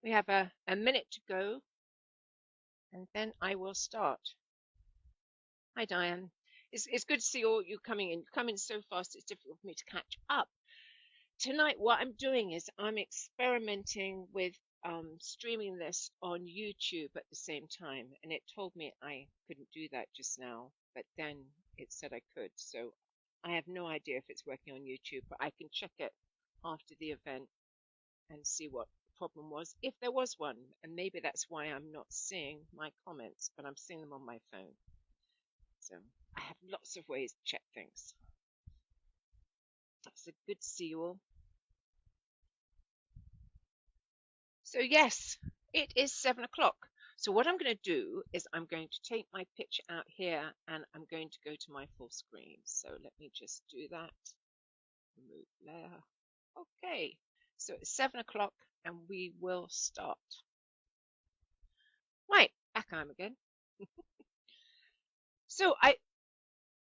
We have a minute to go, and then I will start. Hi, Diane. It's good to see all you coming in. You come in so fast, it's difficult for me to catch up. Tonight, what I'm doing is I'm experimenting with streaming this on YouTube at the same time, and it told me I couldn't do that just now, but then it said I could. So I have no idea if it's working on YouTube, but I can check it after the event and see what the problem was, if there was one. And maybe that's why I'm not seeing my comments, but I'm seeing them on my phone. So I have lots of ways to check things. So good to see you all. So yes, it is 7 o'clock. So what I'm going to do is I'm going to take my picture out here and I'm going to go to my full screen. So let me just do that. Remove layer. Okay. So it's 7 o'clock and we will start. Right, back I am again. So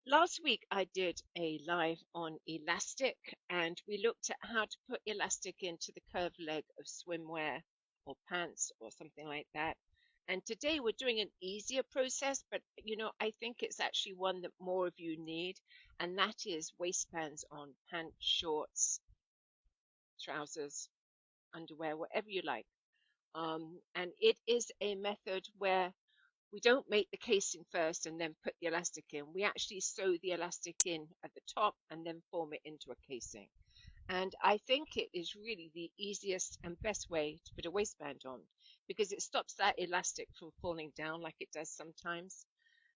last week I did a live on elastic and we looked at how to put elastic into the curved leg of swimwear or pants or something like that. And today we're doing an easier process, but I think it's actually one that more of you need, and that is waistbands on pants, shorts, trousers, underwear, whatever you like. And it is a method where we don't make the casing first and then put the elastic in. We actually sew the elastic in at the top and then form it into a casing. And I think it is really the easiest and best way to put a waistband on because it stops that elastic from falling down like it does sometimes.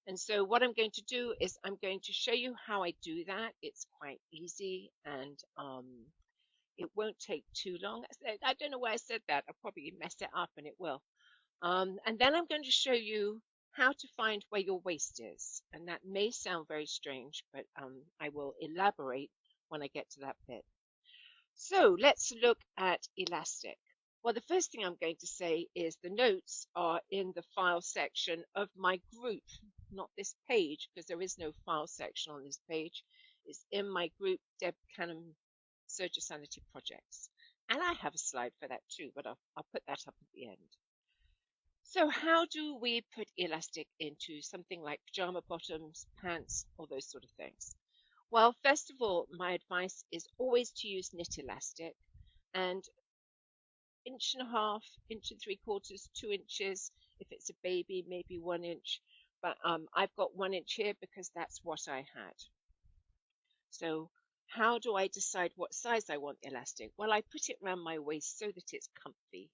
And so what I'm going to do is I'm going to show you how I do that. It's quite easy and it won't take too long. I don't know why I said that. I'll probably mess it up and it will. And then I'm going to show you how to find where your waist is. And that may sound very strange, but I will elaborate when I get to that bit. So let's look at elastic. Well, the first thing I'm going to say is the notes are in the file section of my group, not this page, because there is no file section on this page. It's in my group, Deb Cannon Serger Sanity Projects. And I have a slide for that too, but I'll put that up at the end. So how do we put elastic into something like pajama bottoms, pants, all those sort of things? Well, first of all, my advice is always to use knit elastic and 1.5 inch, 1.75 inches, 2 inches. If it's a baby, maybe 1 inch. But I've got 1 inch here because that's what I had. So how do I decide what size I want the elastic? Well, I put it around my waist so that it's comfy.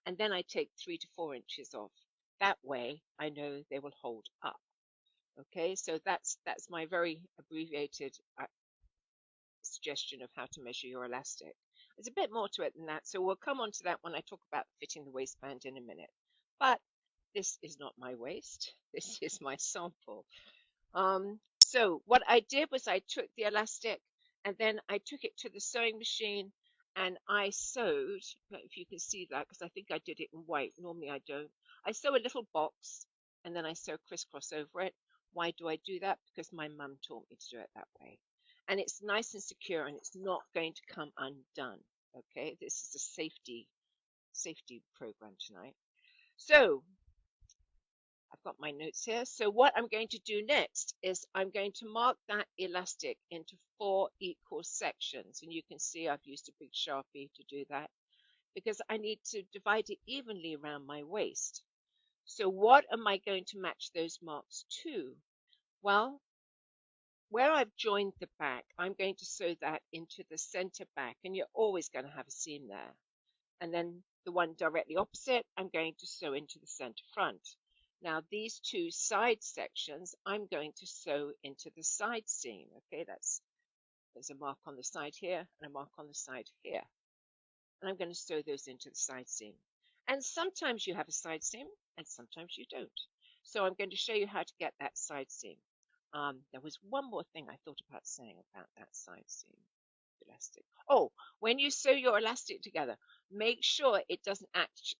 And then I take 3 to 4 inches off. That way I know they will hold up. Okay, so that's my very abbreviated suggestion of how to measure your elastic. There's a bit more to it than that, so we'll come on to that when I talk about fitting the waistband in a minute. But this is not my waist, this is my sample. So what I did was I took the elastic and then I took it to the sewing machine and I sewed, if you can see that, because I think I did it in white, normally I don't. I sew a little box and then I sew crisscross over it. Why do I do that? Because my mum taught me to do it that way. And it's nice and secure and it's not going to come undone. Okay, this is a safety program tonight. So I've got my notes here. So what I'm going to do next is I'm going to mark that elastic into 4 equal sections. And you can see I've used a big Sharpie to do that because I need to divide it evenly around my waist. So what am I going to match those marks to? Well, where I've joined the back, I'm going to sew that into the center back, and you're always going to have a seam there. And then the one directly opposite, I'm going to sew into the center front. Now these two side sections, I'm going to sew into the side seam. Okay, there's a mark on the side here and a mark on the side here. And I'm going to sew those into the side seam. And sometimes you have a side seam and sometimes you don't. So I'm going to show you how to get that side seam. There was one more thing I thought about saying about that side seam elastic. Oh, when you sew your elastic together, make sure it doesn't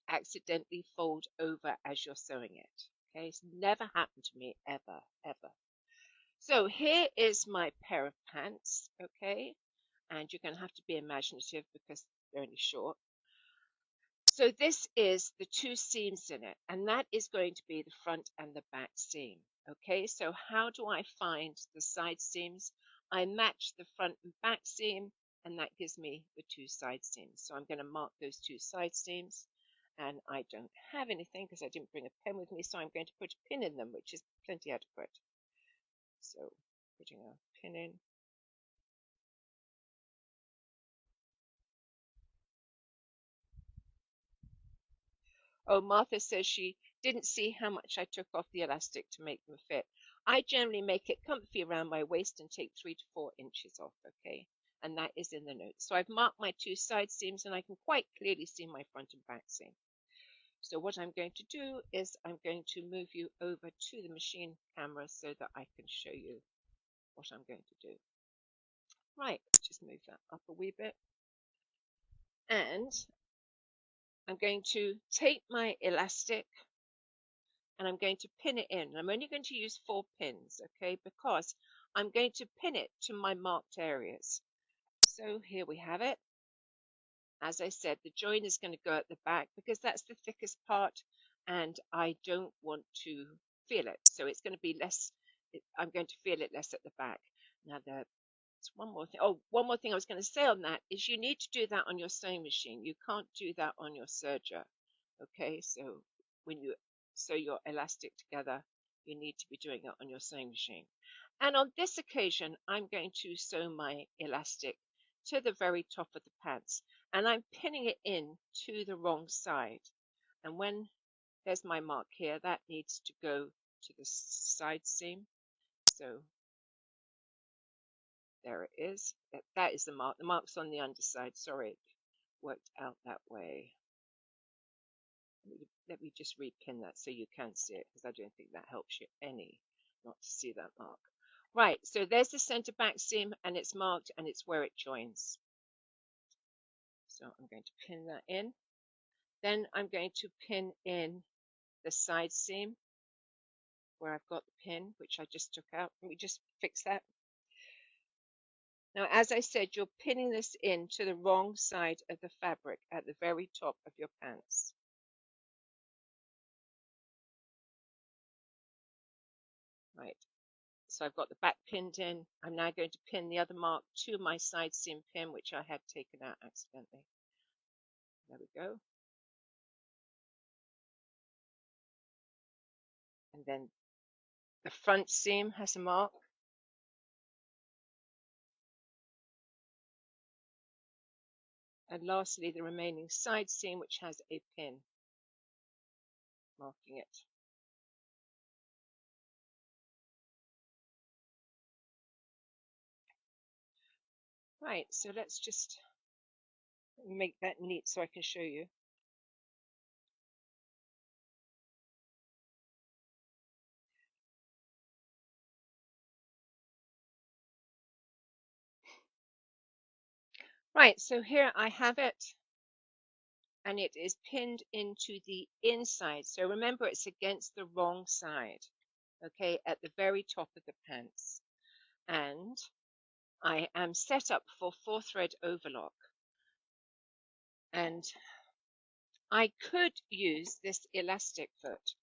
accidentally fold over as you're sewing it. Okay, it's never happened to me ever, ever. So here is my pair of pants, okay, and you're going to have to be imaginative because they're only short. So this is the two seams in it, and that is going to be the front and the back seam. Okay, so how do I find the side seams? I match the front and back seam, and that gives me the two side seams. So I'm going to mark those two side seams, and I don't have anything because I didn't bring a pen with me, so I'm going to put a pin in them, which is plenty adequate. So putting a pin in. Oh, Martha says she didn't see how much I took off the elastic to make them fit. I generally make it comfy around my waist and take 3 to 4 inches off, okay? And that is in the notes. So I've marked my two side seams and I can quite clearly see my front and back seam. So what I'm going to do is I'm going to move you over to the machine camera so that I can show you what I'm going to do. Right, let's just move that up a wee bit. And I'm going to take my elastic and I'm going to pin it in. I'm only going to use 4 pins, okay, because I'm going to pin it to my marked areas. So here we have it. As I said, the join is going to go at the back because that's the thickest part and I don't want to feel it. So it's going to be less, I'm going to feel it less at the back. Now there's one more thing. Oh, one more thing I was going to say on that is you need to do that on your sewing machine. You can't do that on your serger. Okay, so when you sew your elastic together, you need to be doing it on your sewing machine. And on this occasion, I'm going to sew my elastic to the very top of the pants, and I'm pinning it in to the wrong side. And when there's my mark here, that needs to go to the side seam. So there it is. That is the mark. The mark's on the underside. Sorry, it worked out that way. Let me just repin that so you can see it because I don't think that helps you any not to see that mark. Right, so there's the center back seam and it's marked and it's where it joins. So I'm going to pin that in. Then I'm going to pin in the side seam where I've got the pin, which I just took out. Let me just fix that. Now, as I said, you're pinning this in to the wrong side of the fabric at the very top of your pants. Right, so I've got the back pinned in. I'm now going to pin the other mark to my side seam pin, which I had taken out accidentally. There we go. And then the front seam has a mark. And lastly, the remaining side seam, which has a pin marking it. Right, so let's just make that neat so I can show you. Right, so here I have it, and it is pinned into the inside. So remember, it's against the wrong side, okay, at the very top of the pants. And I am set up for 4-thread overlock. And I could use this elastic foot,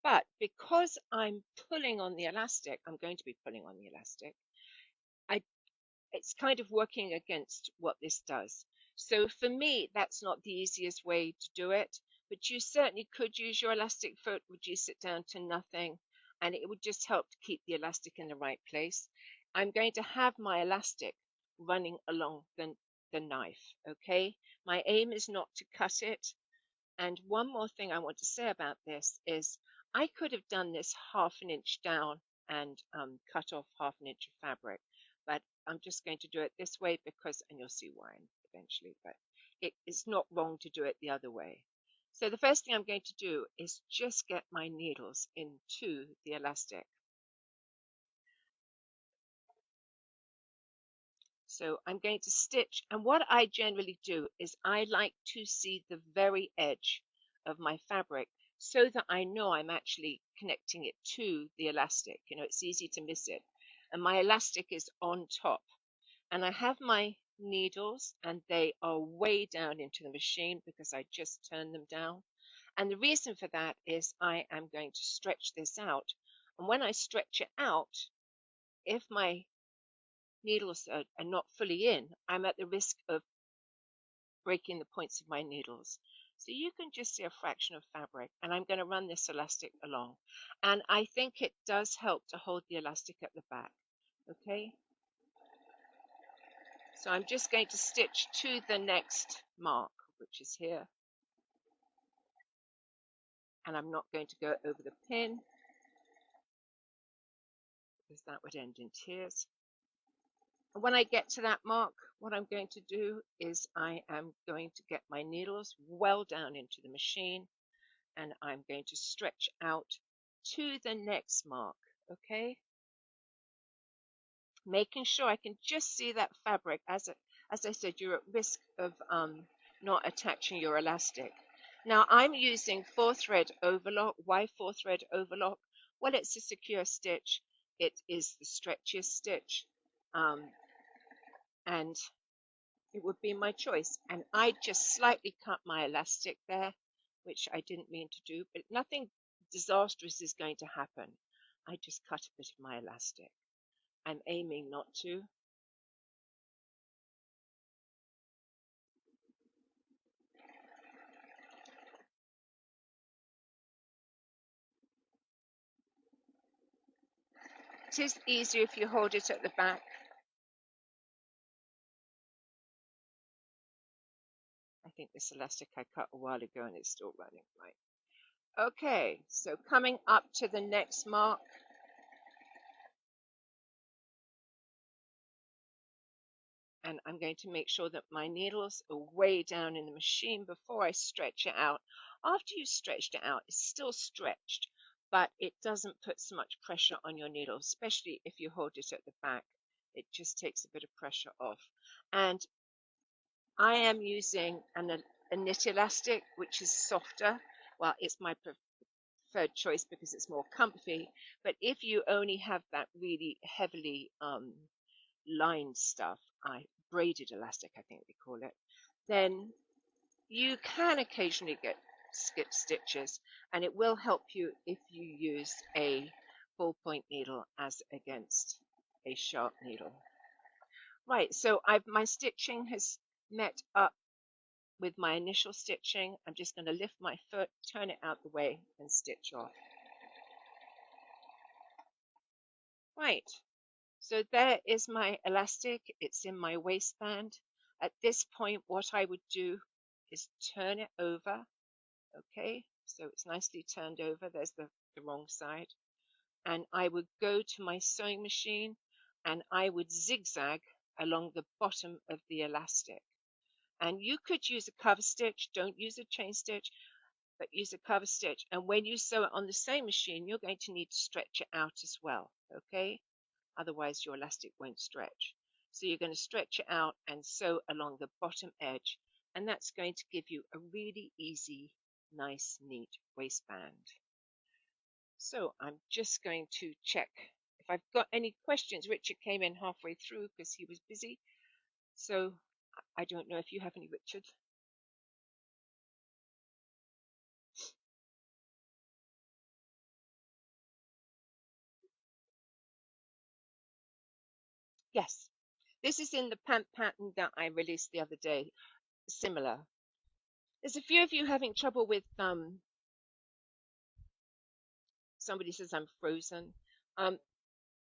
but because I'm pulling on the elastic, I'm going to be pulling on the elastic, it's kind of working against what this does. So for me, that's not the easiest way to do it, but you certainly could use your elastic foot, reduce it down to nothing, and it would just help to keep the elastic in the right place. I'm going to have my elastic running along the knife, okay? My aim is not to cut it. And one more thing I want to say about this is I could have done this half an inch down and cut off half an inch of fabric, but I'm just going to do it this way because, and you'll see why eventually, but it is not wrong to do it the other way. So the first thing I'm going to do is just get my needles into the elastic. So I'm going to stitch, and what I generally do is I like to see the very edge of my fabric so that I know I'm actually connecting it to the elastic. You know, it's easy to miss it. And my elastic is on top. And I have my needles and they are way down into the machine because I just turned them down. And the reason for that is I am going to stretch this out. And when I stretch it out, if my needles are not fully in, I'm at the risk of breaking the points of my needles. So you can just see a fraction of fabric, and I'm going to run this elastic along. And I think it does help to hold the elastic at the back. Okay, so I'm just going to stitch to the next mark, which is here. And I'm not going to go over the pin because that would end in tears. And when I get to that mark, what I'm going to do is I am going to get my needles well down into the machine and I'm going to stretch out to the next mark, okay? Making sure I can just see that fabric. As I said, you're at risk of not attaching your elastic. Now I'm using 4-thread overlock. Why 4-thread overlock? Well, it's a secure stitch. It is the stretchiest stitch, and it would be my choice. And I just slightly cut my elastic there, which I didn't mean to do, but nothing disastrous is going to happen. I just cut a bit of my elastic. I'm aiming not to. It is easier if you hold it at the back. I think this elastic I cut a while ago and it's still running right. Okay, so coming up to the next mark, and I'm going to make sure that my needles are way down in the machine before I stretch it out. After you've stretched it out, it's still stretched, but it doesn't put so much pressure on your needle, especially if you hold it at the back. It just takes a bit of pressure off. And I am using a knit elastic, which is softer. Well, it's my preferred choice because it's more comfy. But if you only have that really heavily lined stuff, braided elastic, I think they call it, then you can occasionally get skip stitches, and it will help you if you use a ballpoint needle as against a sharp needle. Right, so my stitching has met up with my initial stitching. I'm just going to lift my foot, turn it out the way, and stitch off. Right, so there is my elastic. It's in my waistband. At this point, what I would do is turn it over. Okay, so it's nicely turned over. There's the wrong side. And I would go to my sewing machine and I would zigzag along the bottom of the elastic. And you could use a cover stitch. Don't use a chain stitch, but use a cover stitch. And when you sew it on the sewing machine, you're going to need to stretch it out as well. Okay, otherwise your elastic won't stretch. So you're going to stretch it out and sew along the bottom edge, and that's going to give you a really easy, nice, neat waistband. So I'm just going to check if I've got any questions. Richard came in halfway through because he was busy, so I don't know if you have any, Richard. Yes, this is in the pant pattern that I released the other day. Similar. There's a few of you having trouble with somebody says I'm frozen. Um,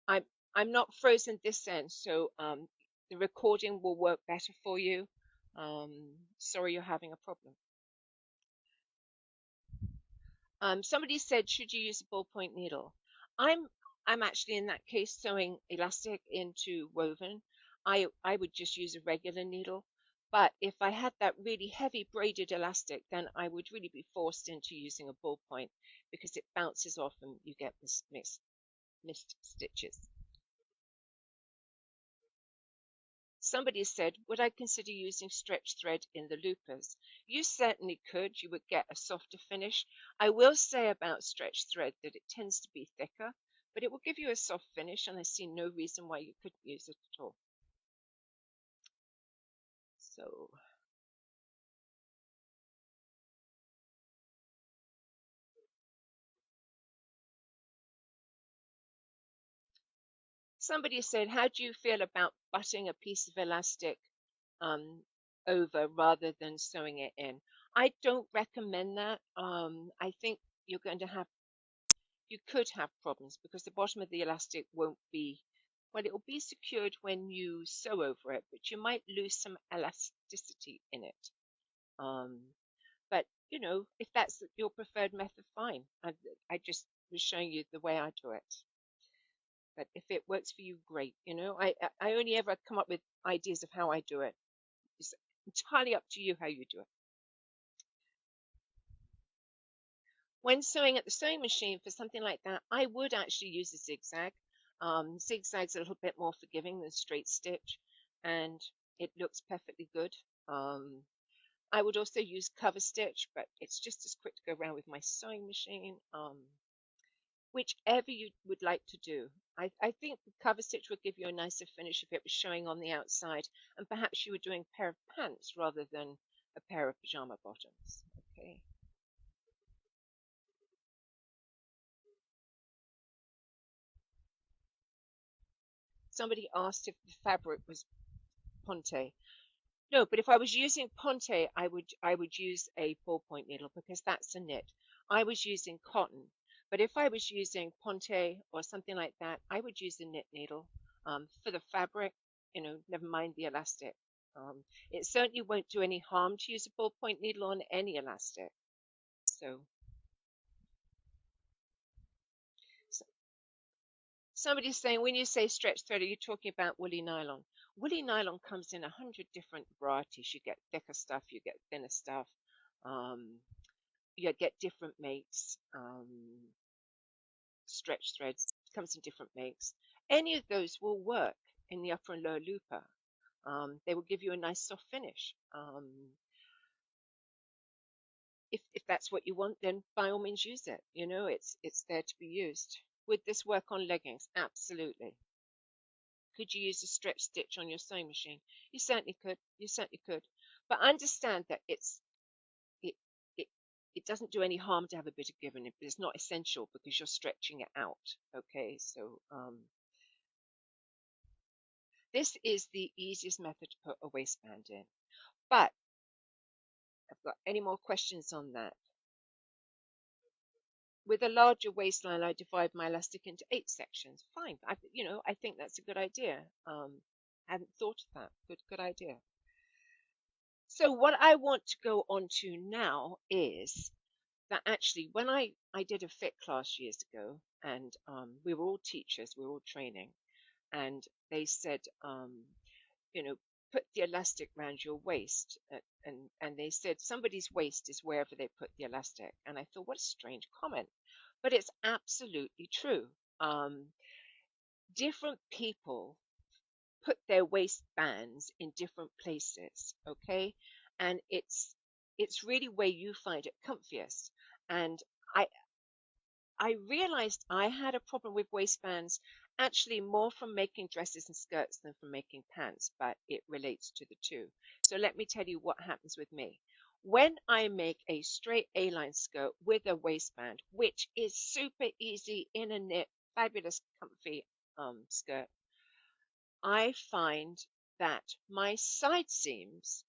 I'm I'm not frozen this end, so the recording will work better for you. Um, Sorry you're having a problem. Somebody said, should you use a ballpoint needle? I'm I'm actually in that case sewing elastic into woven. I would just use a regular needle. But if I had that really heavy braided elastic, then I would really be forced into using a ballpoint because it bounces off and you get this missed stitches. Somebody said, would I consider using stretch thread in the loopers? You certainly could. You would get a softer finish. I will say about stretch thread that it tends to be thicker, but it will give you a soft finish, and I see no reason why you couldn't use it at all. So somebody said, how do you feel about butting a piece of elastic um, over rather than sewing it in? I don't recommend that. I think you're going to have, you could have problems because the bottom of the elastic won't be, well, it will be secured when you sew over it, but you might lose some elasticity in it. Um, but if that's your preferred method, fine. I just was showing you the way I do it. But if it works for you, great. I only ever come up with ideas of how I do it. It's entirely up to you how you do it. When sewing at the sewing machine for something like that, I would actually use a zigzag. Zigzag's a little bit more forgiving than straight stitch, and it looks perfectly good. Um, I would also use cover stitch, but it's just as quick to go around with my sewing machine. Whichever you would like to do. I think the cover stitch would give you a nicer finish if it was showing on the outside, and perhaps you were doing a pair of pants rather than a pair of pajama bottoms. Okay. Somebody asked if the fabric was ponte. No, but if I was using ponte, I would use a ballpoint needle because that's a knit. I was using cotton, but if I was using ponte or something like that, I would use a knit needle for the fabric. Never mind the elastic. It certainly won't do any harm to use a ballpoint needle on any elastic. So, so somebody's saying when you say stretch thread, are you talking about woolly nylon? Woolly nylon comes in 100 different varieties. You get thicker stuff, you get thinner stuff. Um, you get different makes. Stretch threads comes in different makes. Any of those will work in the upper and lower looper. They will give you a nice soft finish. If that's what you want, then by all means use it. It's there to be used. Would this work on leggings? Absolutely. Could you use a stretch stitch on your sewing machine? You certainly could. You certainly could. But understand that it it it doesn't do any harm to have a bit of give in it, but it's not essential because you're stretching it out. Okay, so this is the easiest method to put a waistband in. But I've got any more questions on that? With a larger waistline, I divide my elastic into 8 sections. Fine. I think that's a good idea. I hadn't thought of that. Good idea. So what I want to go on to now is that actually when I did a fit class years ago, and we were all teachers, we were all training, and they said, put the elastic around your waist, and they said somebody's waist is wherever they put the elastic, and I thought, what a strange comment, but it's absolutely true. Um, Different people put their waistbands in different places, okay, and it's really where you find it comfiest. And I I realized I had a problem with waistbands actually more from making dresses and skirts than from making pants, but it relates to the two. So let me tell you what happens with me. When I make a straight A-line skirt with a waistband, which is super easy in a knit, fabulous, comfy skirt, I find that my side seams,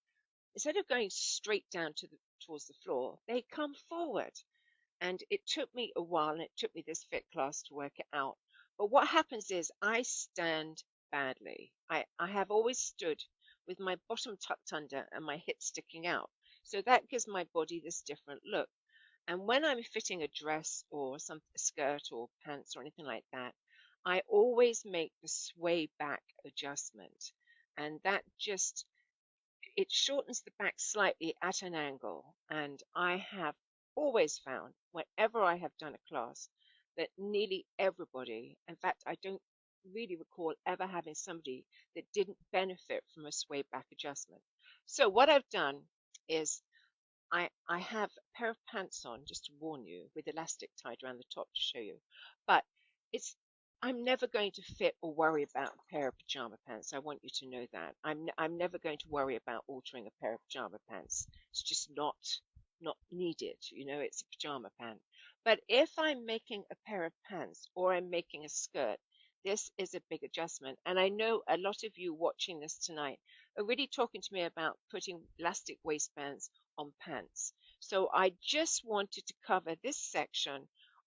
instead of going straight down towards the floor, they come forward. And it took me a while and it took me this fit class to work it out. But what happens is I stand badly. I have always stood with my bottom tucked under and my hips sticking out. So that gives my body this different look. And when I'm fitting a dress or some skirt or pants or anything like that, I always make the sway back adjustment. And that just it shortens the back slightly at an angle, and I have always found whenever I have done a class that nearly everybody, in fact, I don't really recall ever having somebody that didn't benefit from a sway back adjustment. So what I've done is I have a pair of pants on just to warn you with elastic tied around the top to show you, but it's I'm never going to fit or worry about a pair of pajama pants. I want you to know that. I'm never going to worry about altering a pair of pajama pants. It's just not needed. You know, it's a pajama pant. But if I'm making a pair of pants or I'm making a skirt, this is a big adjustment. And I know a lot of you watching this tonight are really talking to me about putting elastic waistbands on pants. So I just wanted to cover this section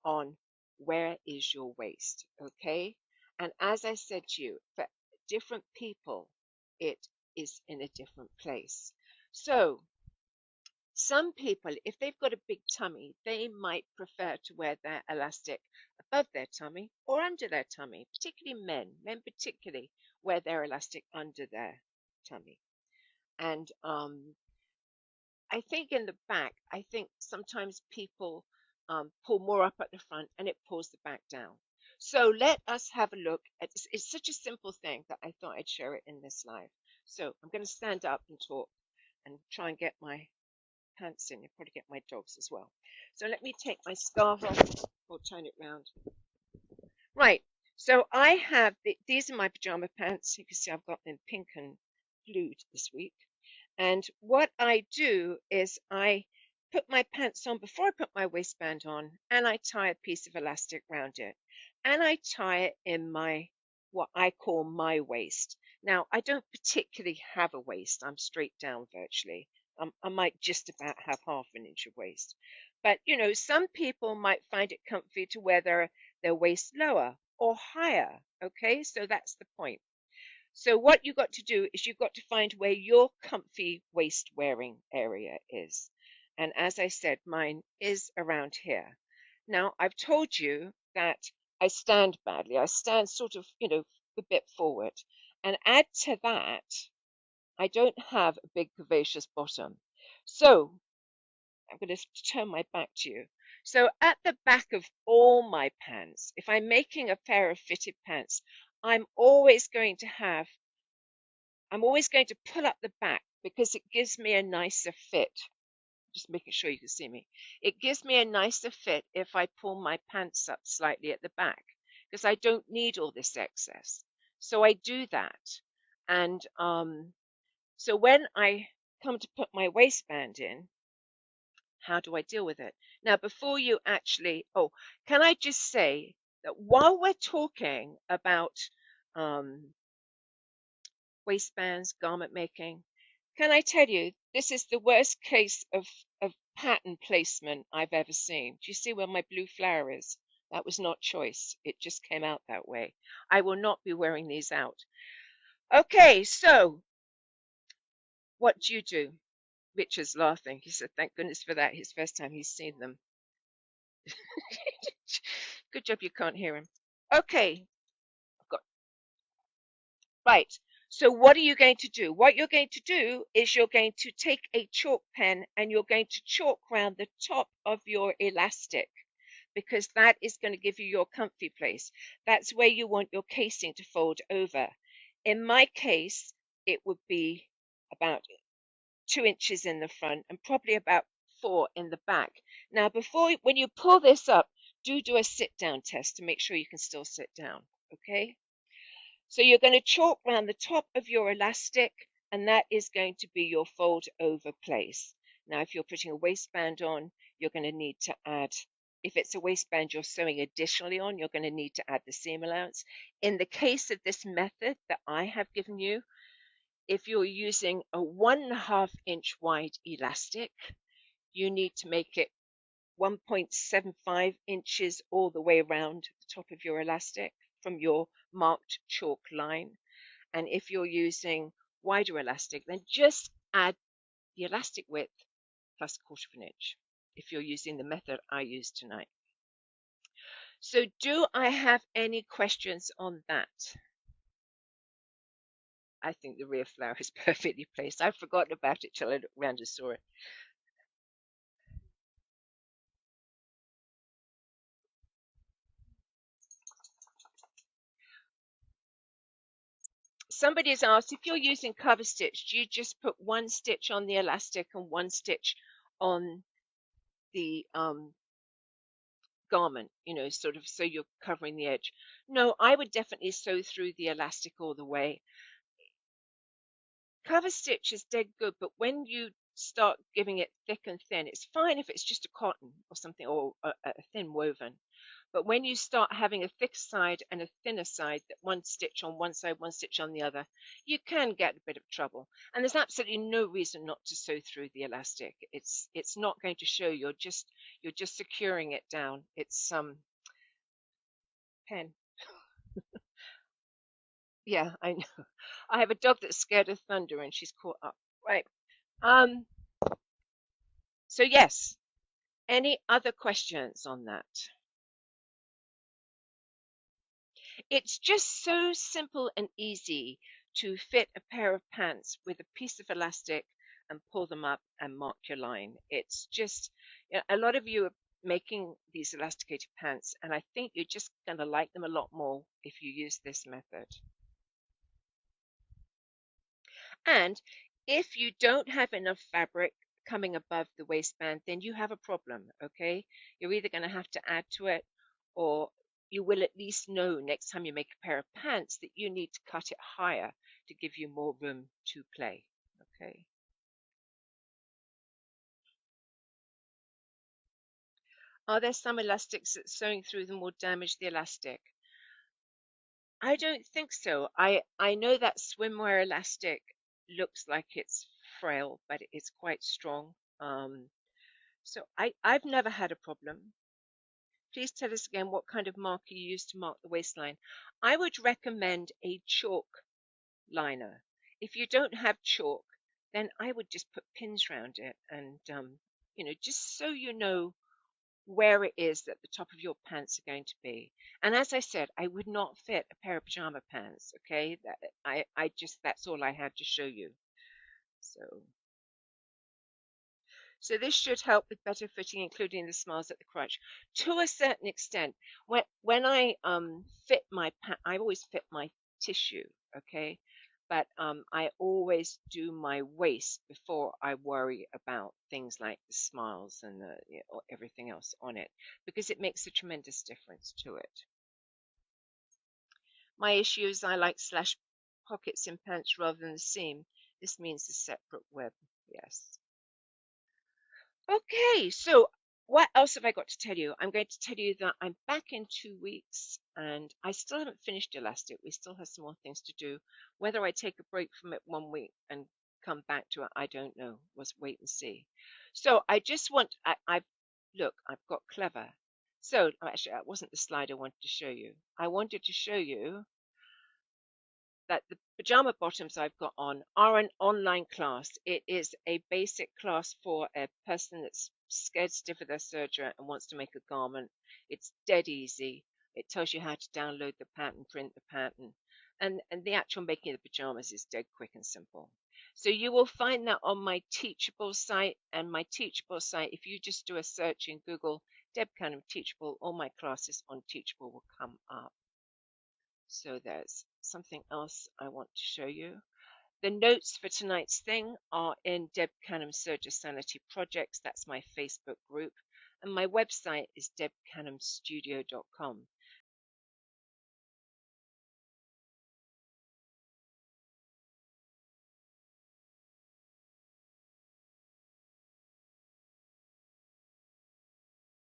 on where is your waist, okay? And as I said to you, for different people, it is in a different place. So some people, if they've got a big tummy, they might prefer to wear their elastic above their tummy or under their tummy, particularly men. Men particularly wear their elastic under their tummy. And I think in the back, I think sometimes people pull more up at the front and it pulls the back down. So let us have a look at this. It's such a simple thing that I thought I'd share it in this live. So I'm going to stand up and talk and try and get my pants in. You'll probably get my dogs as well. So let me take my scarf off or turn it round. Right. So I have, these are my pajama pants. You can see I've got them pink and blue this week. And what I do is I put my pants on before I put my waistband on, and I tie a piece of elastic around it. And I tie it in my, what I call my waist. Now, I don't particularly have a waist. I'm straight down virtually. I might just about have half an inch of waist. But, you know, some people might find it comfy to wear their waist lower or higher. Okay, so that's the point. So what you've got to do is you've got to find where your comfy waist wearing area is. And as I said, mine is around here. Now, I've told you that I stand badly. I stand sort of, you know, a bit forward. And add to that, I don't have a big curvaceous bottom. So I'm going to turn my back to you. So at the back of all my pants, if I'm making a pair of fitted pants, I'm always going to have I'm always going to pull up the back because it gives me a nicer fit. Just making sure you can see me. It gives me a nicer fit if I pull my pants up slightly at the back because I don't need all this excess. So I do that. And so when I come to put my waistband in, how do I deal with it? Now, before you actually, oh, can I just say that while we're talking about um, waistbands, garment making, can I tell you, this is the worst case of pattern placement I've ever seen. Do you see where my blue flower is? That was not choice. It just came out that way. I will not be wearing these out. Okay, so what do you do? Richard's laughing. He said, thank goodness for that. His first time he's seen them. Good job you can't hear him. Okay, I've got right. So what are you going to do? What you're going to do is you're going to take a chalk pen and you're going to chalk around the top of your elastic because that is going to give you your comfy place. That's where you want your casing to fold over. In my case, it would be about 2 inches in the front and probably about 4 in the back. Now, when you pull this up, do a sit down test to make sure you can still sit down. Okay. So you're going to chalk around the top of your elastic, and that is going to be your fold over place. Now, if you're putting a waistband on, you're going to need to add, if it's a waistband you're sewing additionally on, you're going to need to add the seam allowance. In the case of this method that I have given you, if you're using a 1.5 inch wide elastic, you need to make it 1.75 inches all the way around the top of your elastic from your marked chalk line. And if you're using wider elastic, then just add the elastic width plus 1/4 inch if you're using the method I used tonight. So do I have any questions on that? I think the rear flower is perfectly placed. I've forgotten about it till I looked around and saw it. Somebody's asked, if you're using cover stitch, do you just put one stitch on the elastic and one stitch on the garment, sort of so you're covering the edge. No, I would definitely sew through the elastic all the way. Cover stitch is dead good, but when you start giving it thick and thin, it's fine if it's just a cotton or something, or a thin woven. But when you start having a thick side and a thinner side, that one stitch on one side, one stitch on the other, you can get a bit of trouble. And there's absolutely no reason not to sew through the elastic. It's not going to show. You're just securing it down. It's pen. Yeah, I know. I have a dog that's scared of thunder and she's caught up. Right. Um. So yes. Any other questions on that? It's just so simple and easy to fit a pair of pants with a piece of elastic and pull them up and mark your line. It's just, a lot of you are making these elasticated pants, and I think you're just going to like them a lot more if you use this method. And if you don't have enough fabric coming above the waistband, then you have a problem, okay? You're either going to have to add to it, or you will at least know next time you make a pair of pants that you need to cut it higher to give you more room to play, okay? Are there some elastics that sewing through them will damage the elastic? I don't think so. I know that swimwear elastic looks like it's frail, but it's quite strong. So I've never had a problem. Please tell us again what kind of marker you use to mark the waistline. I would recommend a chalk liner. If you don't have chalk, then I would just put pins around it and, just so you know where it is that the top of your pants are going to be. And as I said, I would not fit a pair of pajama pants, okay? That's all I had to show you. So this should help with better fitting, including the smiles at the crotch. To a certain extent, when I fit my I always fit my tissue, okay? But I always do my waist before I worry about things like the smiles and everything else on it, because it makes a tremendous difference to it. My issue is I like slash pockets in pants rather than the seam. This means a separate web. Yes. Okay, so what else have I got to tell you? I'm going to tell you that I'm back in 2 weeks and I still haven't finished Elastic. We still have some more things to do. Whether I take a break from it 1 week and come back to it, I don't know. We'll wait and see. So I just want, look, I've got clever. So actually, that wasn't the slide I wanted to show you. I wanted to show you that the pajama bottoms I've got on are an online class. It is a basic class for a person that's scared stiff of their serger and wants to make a garment. It's dead easy. It tells you how to download the pattern, print the pattern, and the actual making of the pajamas is dead quick and simple. So you will find that on my Teachable site, and my Teachable site, if you just do a search in Google, Deb Canham Teachable, all my classes on Teachable will come up. So there's something else I want to show you. The notes for tonight's thing are in Deb Canham Serger Sanity Projects. That's my Facebook group. And my website is debcanhamstudio.com.